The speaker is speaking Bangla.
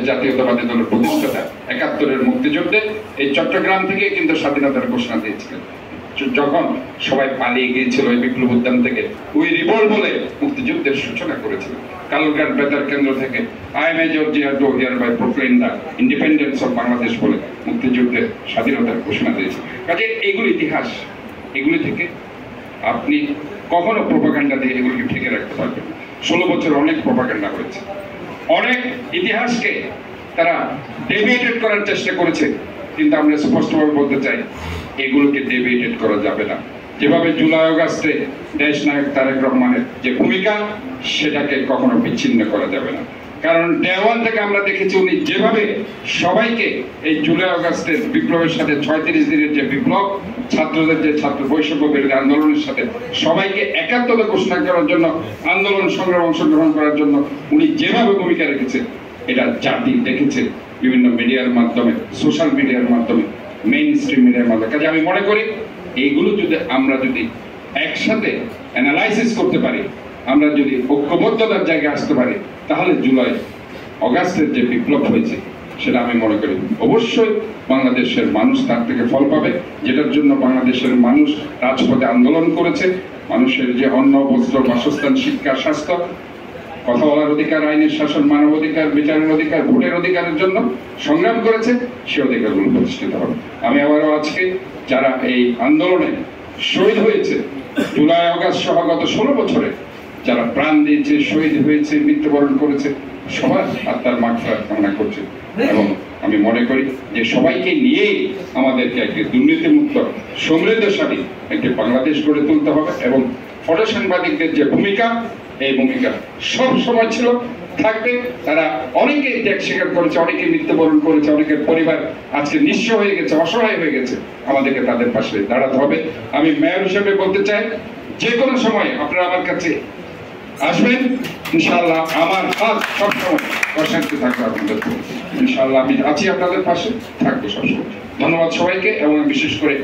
জাতীয়তাবাদী দলের প্রতিষ্ঠাতা ৭১-এর মুক্তিযুদ্ধে এই চট্টগ্রাম থেকে কিন্তু স্বাধীনতার ঘোষণা দিয়েছিলেন। যখন সবাই পালিয়ে গিয়েছিল এই বিপ্লব উদ্যান থেকে, ওই রিভোল্ট বলে মুক্তিযুদ্ধের সূচনা করেছিলেন। কালুরঘাট বেতার কেন্দ্র থেকে I major Zia do hereby proclaim the independence of Bangladesh বলে মুক্তিযুদ্ধের স্বাধীনতার ঘোষণা দিয়েছে। কাজে এগুলো ইতিহাস, এগুলি থেকে আপনি কখনো প্রোপাগান্ডা দিয়ে এগুলিকে ঠেকে রাখতে পারবেন। 16 বছর অনেক প্রোপাগান্ডা হয়েছে, অনেক ইতিহাসকে তারা ডেভিয়েটেড করার চেষ্টা করেছে, কিন্তু আমরা স্পষ্টভাবে বলতে চাই এগুলোকে ডেভিয়েটেড করা যাবে না। যেভাবে জুলাই আগস্টে দেশ নায়ক তারেক রহমানের যে ভূমিকা, সেটাকে কখনো বিচ্ছিন্ন করা যাবে না। কারণ ডে ওয়ান থেকে আমরা দেখেছি উনি যেভাবে সবাইকে এই জুলাই আগস্টের বিপ্লবের সাথে 36 দিনের যে বিপ্লব, ছাত্রদের যে ছাত্র বৈষম্য বিরোধী আন্দোলনের সাথে সবাইকে একাত্মতা ঘোষণা করার জন্য, আন্দোলন সংগ্রাম অংশগ্রহণ করার জন্য উনি যেভাবে ভূমিকা রেখেছেন, এটা জাতি দেখেছে বিভিন্ন মিডিয়ার মাধ্যমে, সোশ্যাল মিডিয়ার মাধ্যমে, মেইন স্ট্রিম মিডিয়ার মাধ্যমে। কাজে আমি মনে করি এইগুলো যদি আমরা একসাথে অ্যানালাইসিস করতে পারি, আমরা যদি ঐক্যবদ্ধতার জায়গায় আসতে পারি, তাহলে জুলাই অগাস্টের যে বিপ্লব হয়েছে সেটা আমি মনে করি অবশ্যই বাংলাদেশের মানুষ তার থেকে ফল পাবে, যেটার জন্য বাংলাদেশের মানুষ রাজপথে আন্দোলন করেছে। মানুষের যে অন্ন, বস্ত্র, বাসস্থান, শিক্ষা, স্বাস্থ্য, কথা বলার অধিকার, আইনের শাসন, মানবাধিকার, বিচারের অধিকার, ভোটের অধিকারের জন্য সংগ্রাম করেছে, সে অধিকারগুলো প্রতিষ্ঠিত হবে। আমি আবারও আজকে যারা এই আন্দোলনে শহীদ হয়েছে, জুলাই আগস্ট সহ গত 16 বছরে যারা প্রাণ দিয়েছে, শহীদ হয়েছে, মৃত্যুবরণ করেছে, সবার আত্মার মাগফিরাত কামনা করছে। এবং আমি মনে করি যে সবাইকে নিয়েই আমাদেরকে একটি দুর্নীতিমুক্ত, সমৃদ্ধশালী একটি বাংলাদেশ গড়ে তুলতে হবে। এবং ফটো সাংবাদিকদের যে ভূমিকা, এই ভূমিকা সব সময় ছিল, থাকবে। তারা অনেকে ত্যাগ স্বীকার করেছে, অনেকে মৃত্যুবরণ করেছে, অনেকের পরিবার আজকে নিঃস্ব হয়ে গেছে, অসহায় হয়ে গেছে। আমাদেরকে তাদের পাশে দাঁড়াতে হবে। আমি মেয়র হিসেবে বলতে চাই, যে কোনো সময় আপনারা আমার কাছে আসবেন, ইনশাআল্লাহ আমার হাত সবসময় অশান্তি থাকবে আপনাদের। ইনশাআল্লাহ আমি আছি আপনাদের পাশে, থাকবো সবসময়। ধন্যবাদ সবাইকে, এবং বিশেষ করে